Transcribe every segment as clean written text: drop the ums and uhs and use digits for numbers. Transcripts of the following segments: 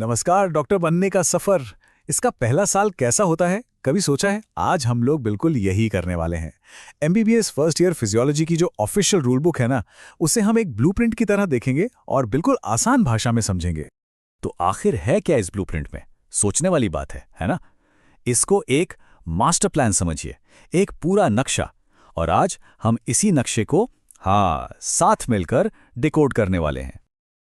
नमस्कार। डॉक्टर बनने का सफर, इसका पहला साल कैसा होता है, कभी सोचा है? आज हम लोग बिल्कुल यही करने वाले हैं। एमबीबीएस फर्स्ट ईयर फिजियोलॉजी की जो ऑफिशियल रूल बुक है ना, उसे हम एक ब्लूप्रिंट की तरह देखेंगे और बिल्कुल आसान भाषा में समझेंगे। तो आखिर है क्या इस ब्लूप्रिंट में? सोचने वाली बात है ना? इसको एक मास्टर प्लान समझिए, एक पूरा नक्शा। और आज हम इसी नक्शे को साथ मिलकर डिकोड करने वाले हैं।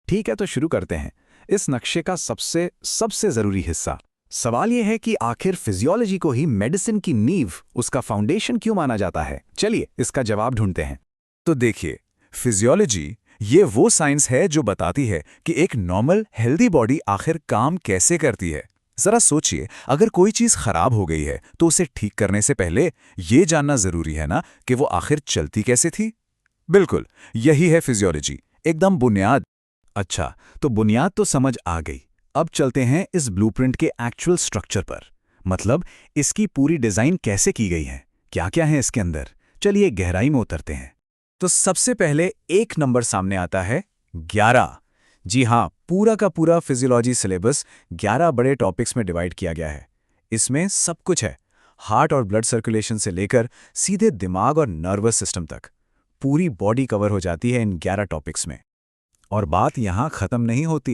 ठीक है, तो शुरू करते हैं। इस नक्शे का सबसे जरूरी हिस्सा। सवाल यह है कि आखिर फिजियोलॉजी को ही मेडिसिन की नींव, उसका फाउंडेशन क्यों माना जाता है? चलिए इसका जवाब ढूंढते हैं। तो देखिए, फिजियोलॉजी ये वो साइंस है जो बताती है कि एक नॉर्मल हेल्दी बॉडी आखिर काम कैसे करती है। जरा सोचिए, अगर कोई चीज खराब हो गई है तो उसे ठीक करने से पहले ये जानना जरूरी है ना कि वो आखिर चलती कैसे थी। बिल्कुल यही है फिजियोलॉजी, एकदम बुनियाद। अच्छा, तो बुनियाद तो समझ आ गई। अब चलते हैं इस ब्लूप्रिंट के एक्चुअल स्ट्रक्चर पर। मतलब इसकी पूरी डिजाइन कैसे की गई है, क्या क्या है इसके अंदर। चलिए गहराई में उतरते हैं। तो सबसे पहले एक नंबर सामने आता है 11। जी हाँ, पूरा का पूरा फिजियोलॉजी सिलेबस 11 बड़े टॉपिक्स में डिवाइड किया गया है। इसमें सब कुछ है, हार्ट और ब्लड सर्कुलेशन से लेकर सीधे दिमाग और नर्वस सिस्टम तक। पूरी बॉडी कवर हो जाती है इन 11 टॉपिक्स में। और बात यहां खत्म नहीं होती।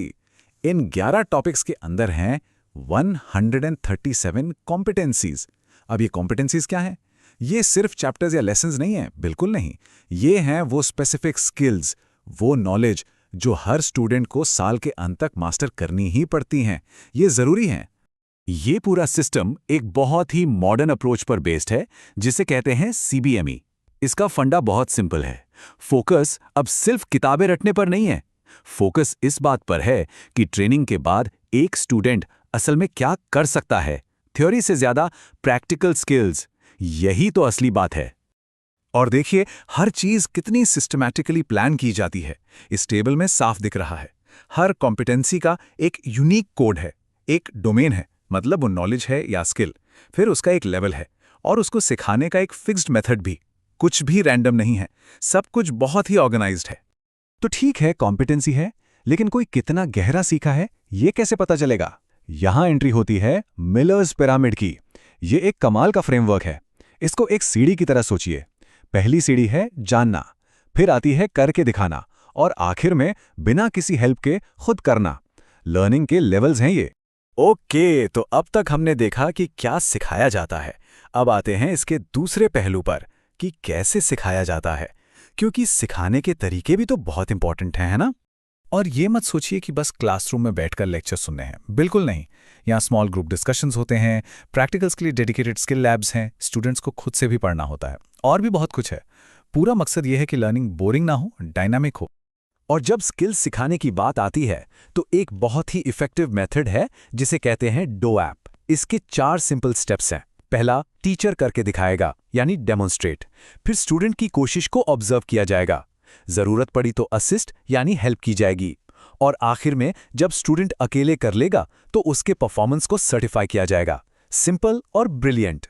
इन 11 टॉपिक्स के अंदर हैं 137 कॉम्पिटेंसीज। अब ये कॉम्पिटेंसीज क्या हैं? ये सिर्फ चैप्टर्स या लेसन्स नहीं हैं, बिल्कुल नहीं। ये हैं वो स्पेसिफिक स्किल्स, वो नॉलेज जो हर स्टूडेंट को साल के अंत तक मास्टर करनी ही पड़ती हैं। ये जरूरी हैं। ये पूरा सिस्टम एक बहुत ही मॉडर्न अप्रोच पर बेस्ड है, जिसे कहते हैं CBME। इसका फंडा बहुत सिंपल है। फोकस अब सिर्फ किताबें रटने पर नहीं है। फोकस इस बात पर है कि ट्रेनिंग के बाद एक स्टूडेंट असल में क्या कर सकता है। थ्योरी से ज्यादा प्रैक्टिकल स्किल्स, यही तो असली बात है। और देखिए, हर चीज कितनी सिस्टमैटिकली प्लान की जाती है। इस टेबल में साफ दिख रहा है। हर कॉम्पिटेंसी का एक यूनिक कोड है, एक डोमेन है, मतलब वो नॉलेज है या स्किल। फिर उसका एक लेवल है और उसको सिखाने का एक फिक्स्ड मेथड भी। कुछ भी रैंडम नहीं है, सब कुछ बहुत ही ऑर्गेनाइज्ड है। तो ठीक है, कॉम्पिटेंसी है, लेकिन कोई कितना गहरा सीखा है, ये कैसे पता चलेगा? यहां एंट्री होती है मिलर्स पिरामिड की। ये एक कमाल का फ्रेमवर्क है। इसको एक सीढ़ी की तरह सोचिए। पहली सीढ़ी है जानना, फिर आती है करके दिखाना, और आखिर में बिना किसी हेल्प के खुद करना। लर्निंग के लेवल्स हैं ये। ओके, तो अब तक हमने देखा कि क्या सिखाया जाता है। अब आते हैं इसके दूसरे पहलू पर कि कैसे सिखाया जाता है, क्योंकि सिखाने के तरीके भी तो बहुत इंपॉर्टेंट हैं, है ना? और ये मत सोचिए कि बस क्लासरूम में बैठकर लेक्चर सुनने हैं, बिल्कुल नहीं। यहाँ स्मॉल ग्रुप डिस्कशंस होते हैं, प्रैक्टिकल्स के लिए डेडिकेटेड स्किल लैब्स हैं, स्टूडेंट्स को खुद से भी पढ़ना होता है, और भी बहुत कुछ है। पूरा मकसद ये है कि लर्निंग बोरिंग ना हो, डायनामिक हो। और जब स्किल्स सिखाने की बात आती है तो एक बहुत ही इफेक्टिव मेथड है जिसे कहते हैं DOAP। इसके 4 सिंपल स्टेप्स हैं। पहला, टीचर करके दिखाएगा, यानी डेमोन्स्ट्रेट। फिर स्टूडेंट की कोशिश को ऑब्जर्व किया जाएगा। जरूरत पड़ी तो असिस्ट यानी हेल्प की जाएगी। और आखिर में जब स्टूडेंट अकेले कर लेगा तो उसके परफॉर्मेंस को सर्टिफाई किया जाएगा। सिंपल और ब्रिलियंट।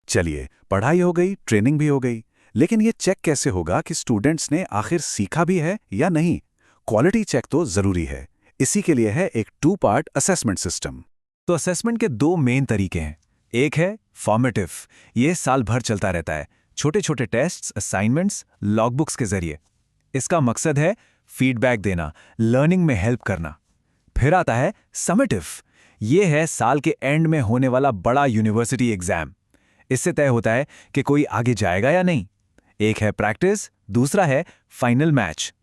चलिए, पढ़ाई हो गई, ट्रेनिंग भी हो गई, लेकिन ये चेक कैसे होगा कि स्टूडेंट्स ने आखिर सीखा भी है या नहीं? क्वालिटी चेक तो जरूरी है। इसी के लिए है एक 2 पार्ट असेसमेंट सिस्टम। तो असेसमेंट के 2 मेन तरीके हैं। एक है फॉर्मेटिव, ये साल भर चलता रहता है। छोटे छोटे टेस्ट्स, असाइनमेंट्स, लॉगबुक्स के जरिए। इसका मकसद है फीडबैक देना, लर्निंग में हेल्प करना। फिर आता है समेटिव, ये है साल के एंड में होने वाला बड़ा यूनिवर्सिटी एग्जाम। इससे तय होता है कि कोई आगे जाएगा या नहीं। एक है प्रैक्टिस, दूसरा है फाइनल मैच।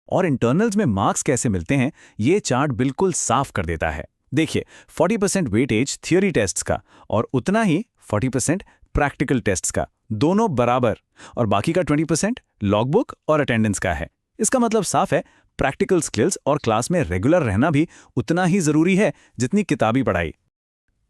और इंटरनल्स में मार्क्स कैसे मिलते हैं, ये चार्ट बिल्कुल साफ कर देता है। देखिए, 40% वेटेज थियोरी टेस्ट्स का और उतना ही 40% प्रैक्टिकल टेस्ट्स का, दोनों बराबर। और बाकी का 20% लॉगबुक और अटेंडेंस का है। इसका मतलब साफ है, प्रैक्टिकल स्किल्स और क्लास में रेगुलर रहना भी उतना ही जरूरी है जितनी किताबी पढ़ाई।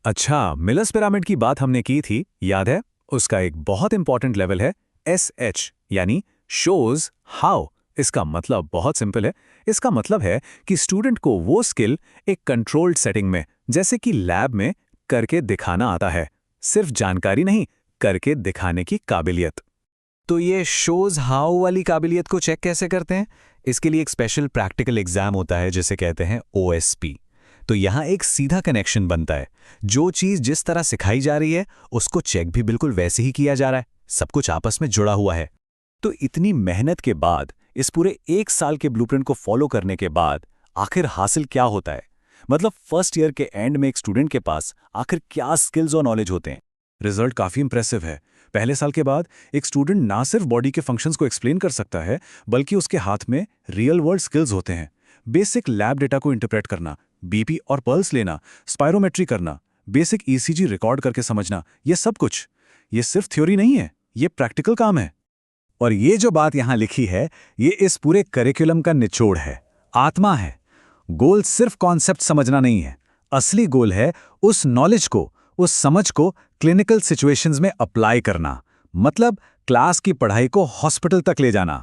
अच्छा, मिलर्स पिरामिड की बात हमने की थी, याद है? उसका एक बहुत इंपॉर्टेंट लेवल है SH, यानी शोज हाउ। इसका मतलब बहुत सिंपल है। इसका मतलब है कि स्टूडेंट को वो स्किल एक कंट्रोल्ड सेटिंग में, जैसे कि लैब में, करके दिखाना आता है। सिर्फ जानकारी नहीं, करके दिखाने की काबिलियत। तो ये शोज हाउ वाली काबिलियत को चेक कैसे करते हैं? इसके लिए एक स्पेशल प्रैक्टिकल एग्जाम होता है जिसे कहते हैं OSP। तो यहाँ एक सीधा कनेक्शन बनता है। जो चीज़ जिस तरह सिखाई जा रही है उसको चेक भी बिल्कुल वैसे ही किया जा रहा है। सब कुछ आपस में जुड़ा हुआ है। तो इतनी मेहनत के बाद, इस पूरे 1 साल के ब्लूप्रिंट को फॉलो करने के बाद आखिर हासिल क्या होता है? मतलब फर्स्ट ईयर के एंड में एक स्टूडेंट के पास आखिर क्या स्किल्स और नॉलेज होते हैं? रिजल्ट काफ़ी इंप्रेसिव है। पहले साल के बाद एक स्टूडेंट ना सिर्फ बॉडी के फंक्शंस को एक्सप्लेन कर सकता है, बल्कि उसके हाथ में रियल वर्ल्ड स्किल्स होते हैं। बेसिक लैब डेटा को इंटरप्रेट करना, बीपी और पल्स लेना, स्पायरोमेट्री करना, बेसिक ईसीजी रिकॉर्ड करके समझना, ये सब कुछ, ये सिर्फ थ्योरी नहीं है, ये प्रैक्टिकल काम है। और ये जो बात यहाँ लिखी है, ये इस पूरे करिकुलम का निचोड़ है, आत्मा है। गोल सिर्फ कॉन्सेप्ट समझना नहीं है, असली गोल है उस नॉलेज को, उस समझ को क्लिनिकल सिचुएशंस में अप्लाई करना, मतलब क्लास की पढ़ाई को हॉस्पिटल तक ले जाना।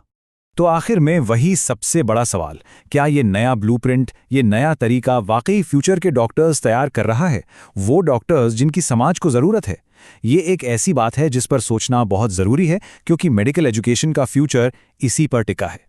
तो आखिर में वही सबसे बड़ा सवाल, क्या ये नया ब्लूप्रिंट, ये नया तरीका वाकई फ्यूचर के डॉक्टर्स तैयार कर रहा है? वो डॉक्टर्स जिनकी समाज को ज़रूरत है? ये एक ऐसी बात है जिस पर सोचना बहुत ज़रूरी है, क्योंकि मेडिकल एजुकेशन का फ्यूचर इसी पर टिका है।